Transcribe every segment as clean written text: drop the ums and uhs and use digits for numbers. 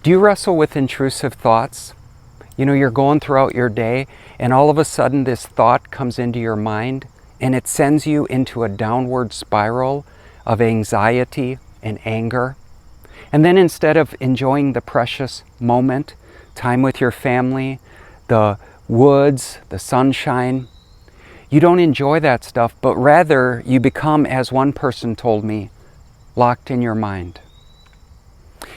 Do you wrestle with intrusive thoughts? You know, you're going throughout your day and all of a sudden this thought comes into your mind and it sends you into a downward spiral of anxiety and anger. And then instead of enjoying the precious moment, time with your family, the woods, the sunshine, you don't enjoy that stuff, but rather you become, as one person told me, locked in your mind.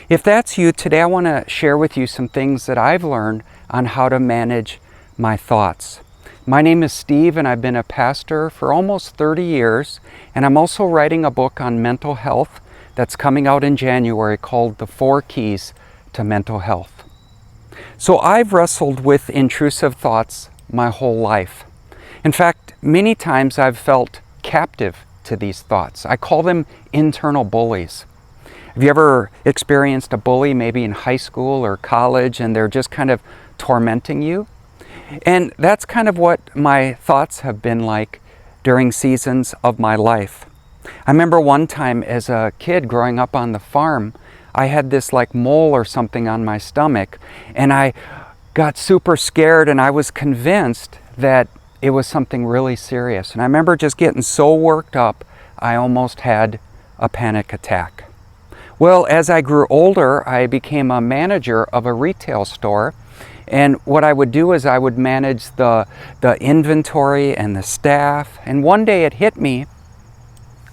If that's you, today I want to share with you some things that I've learned on how to manage my thoughts. My name is Steve and I've been a pastor for almost 30 years, and I'm also writing a book on mental health that's coming out in January called The 4 Keys to Mental Health. So I've wrestled with intrusive thoughts my whole life. In fact, many times I've felt captive to these thoughts. I call them internal bullies. Have you ever experienced a bully maybe in high school or college and they're just kind of tormenting you? And that's kind of what my thoughts have been like during seasons of my life. I remember one time as a kid growing up on the farm, I had this like mole or something on my stomach and I got super scared and I was convinced that it was something really serious. And I remember just getting so worked up, I almost had a panic attack. Well, as I grew older, I became a manager of a retail store. And what I would do is I would manage the inventory and the staff. And one day it hit me,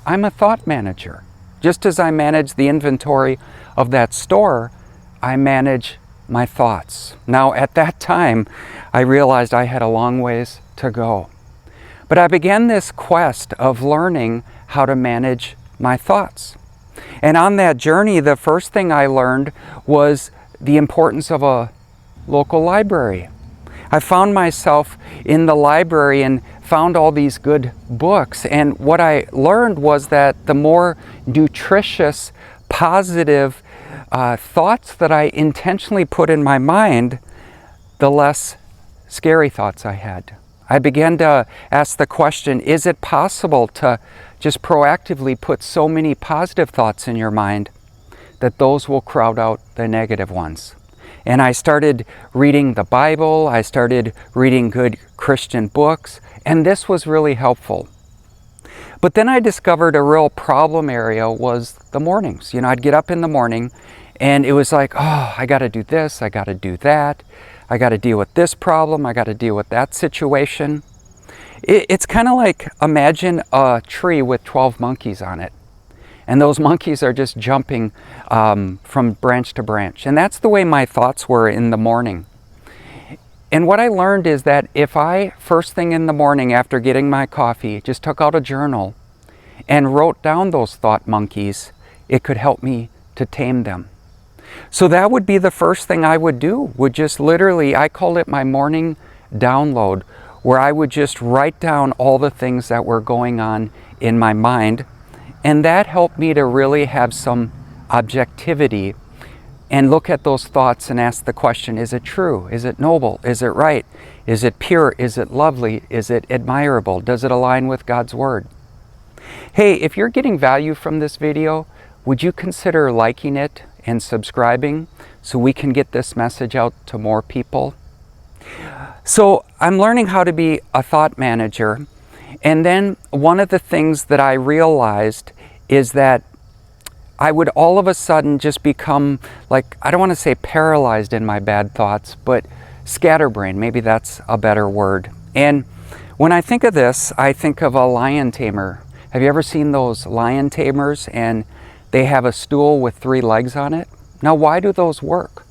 I'm a thought manager. Just as I manage the inventory of that store, I manage my thoughts. Now, at that time, I realized I had a long ways to go. But I began this quest of learning how to manage my thoughts. And on that journey, the first thing I learned was the importance of a local library. I found myself in the library and found all these good books. And what I learned was that the more nutritious, positive thoughts that I intentionally put in my mind, the less scary thoughts I had. I began to ask the question, is it possible to just proactively put so many positive thoughts in your mind that those will crowd out the negative ones? And I started reading the Bible, I started reading good Christian books, and this was really helpful. But then I discovered a real problem area was the mornings. You know, I'd get up in the morning and it was like, oh, I got to do this, I got to do that. I got to deal with this problem, I got to deal with that situation. It's kind of like, imagine a tree with 12 monkeys on it. And those monkeys are just jumping from branch to branch. And that's the way my thoughts were in the morning. And what I learned is that if I, first thing in the morning after getting my coffee, just took out a journal and wrote down those thought monkeys, it could help me to tame them. So that would be the first thing I would do, would just literally, I called it my morning download, where I would just write down all the things that were going on in my mind. And that helped me to really have some objectivity and look at those thoughts and ask the question, is it true? Is it noble? Is it right? Is it pure? Is it lovely? Is it admirable? Does it align with God's Word? Hey, if you're getting value from this video, would you consider liking it and subscribing so we can get this message out to more people? So I'm learning how to be a thought manager. And then one of the things that I realized is that I would all of a sudden just become like, I don't want to say paralyzed in my bad thoughts, but scatterbrained. Maybe that's a better word. And when I think of this, I think of a lion tamer. Have you ever seen those lion tamers and they have a stool with 3 legs on it? Now, why do those work?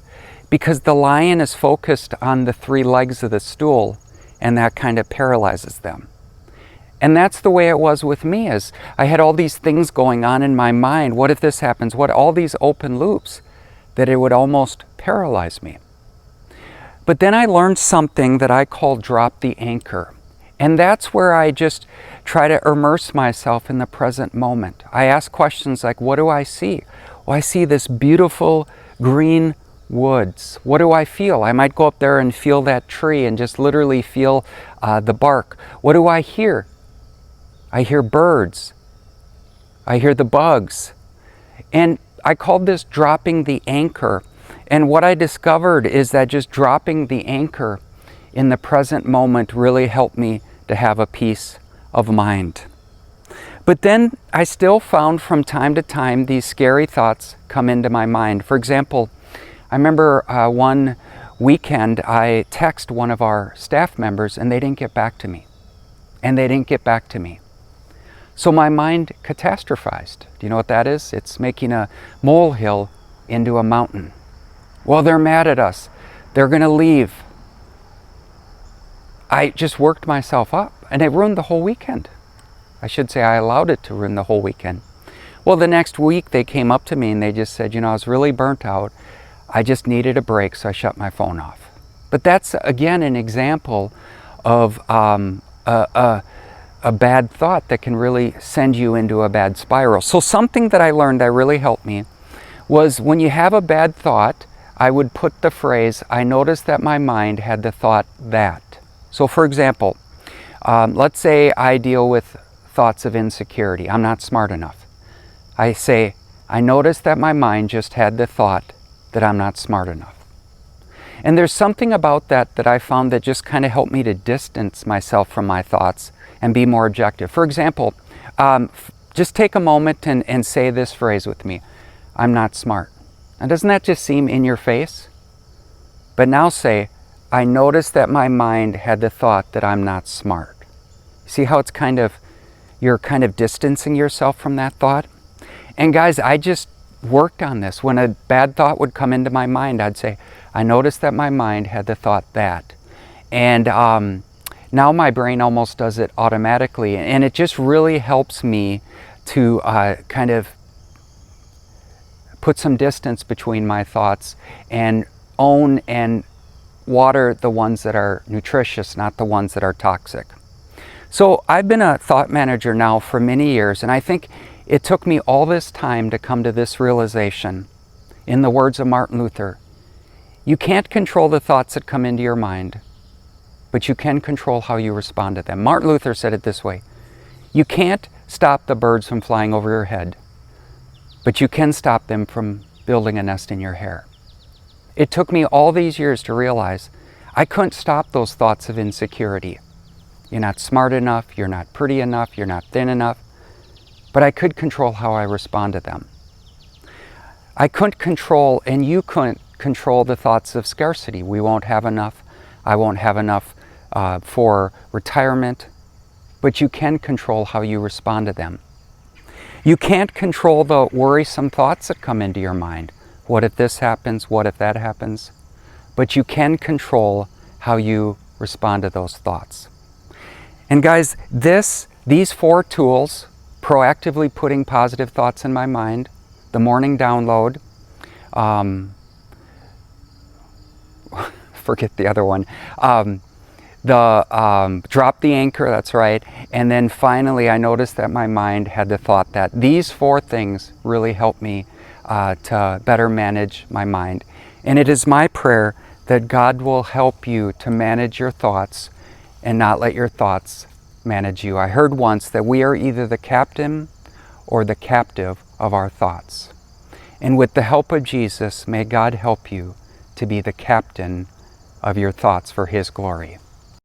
Because the lion is focused on the 3 legs of the stool, and that kind of paralyzes them. And that's the way it was with me, as I had all these things going on in my mind. What if this happens? What, all these open loops, that it would almost paralyze me. But then I learned something that I call drop the anchor. And that's where I just try to immerse myself in the present moment. I ask questions like, what do I see? Well, I see this beautiful green woods. What do I feel? I might go up there and feel that tree and just literally feel the bark. What do I hear? I hear birds. I hear the bugs. And I called this dropping the anchor. And what I discovered is that just dropping the anchor in the present moment really helped me to have a peace of mind. But then I still found from time to time these scary thoughts come into my mind. For example, I remember one weekend I texted one of our staff members and they didn't get back to me. So my mind catastrophized. Do you know what that is? It's making a molehill into a mountain. Well, they're mad at us. They're going to leave. I just worked myself up and it ruined the whole weekend. I should say I allowed it to ruin the whole weekend. Well, the next week they came up to me and they just said, I was really burnt out. I just needed a break, so I shut my phone off. But that's, again, an example of a bad thought that can really send you into a bad spiral. So something that I learned that really helped me was when you have a bad thought, I would put the phrase, I noticed that my mind had the thought that. So for example, let's say I deal with thoughts of insecurity. I'm not smart enough. I say, I noticed that my mind just had the thought that I'm not smart enough. And there's something about that that I found that just kind of helped me to distance myself from my thoughts and be more objective. For example, just take a moment and say this phrase with me, I'm not smart. Now, doesn't that just seem in your face? But now say, I noticed that my mind had the thought that I'm not smart. See how it's you're kind of distancing yourself from that thought? And guys, I just worked on this. When a bad thought would come into my mind, I'd say, I noticed that my mind had the thought that. And now my brain almost does it automatically. And it just really helps me to kind of put some distance between my thoughts and own and water the ones that are nutritious, not the ones that are toxic. So I've been a thought manager now for many years, and I think it took me all this time to come to this realization. In the words of Martin Luther, you can't control the thoughts that come into your mind, but you can control how you respond to them. Martin Luther said it this way, you can't stop the birds from flying over your head, but you can stop them from building a nest in your hair. It took me all these years to realize I couldn't stop those thoughts of insecurity. You're not smart enough, you're not pretty enough, you're not thin enough. But I could control how I respond to them. I couldn't control, and you couldn't control the thoughts of scarcity. We won't have enough. I won't have enough for retirement. But you can control how you respond to them. You can't control the worrisome thoughts that come into your mind. What if this happens? What if that happens? But you can control how you respond to those thoughts. And guys, these 4 tools, proactively putting positive thoughts in my mind, the morning download, forget the other one, drop the anchor, that's right, and then finally I noticed that my mind had the thought that. These 4 things really helped me to better manage my mind. And it is my prayer that God will help you to manage your thoughts and not let your thoughts manage you. I heard once that we are either the captain or the captive of our thoughts. And with the help of Jesus, may God help you to be the captain of your thoughts for His glory.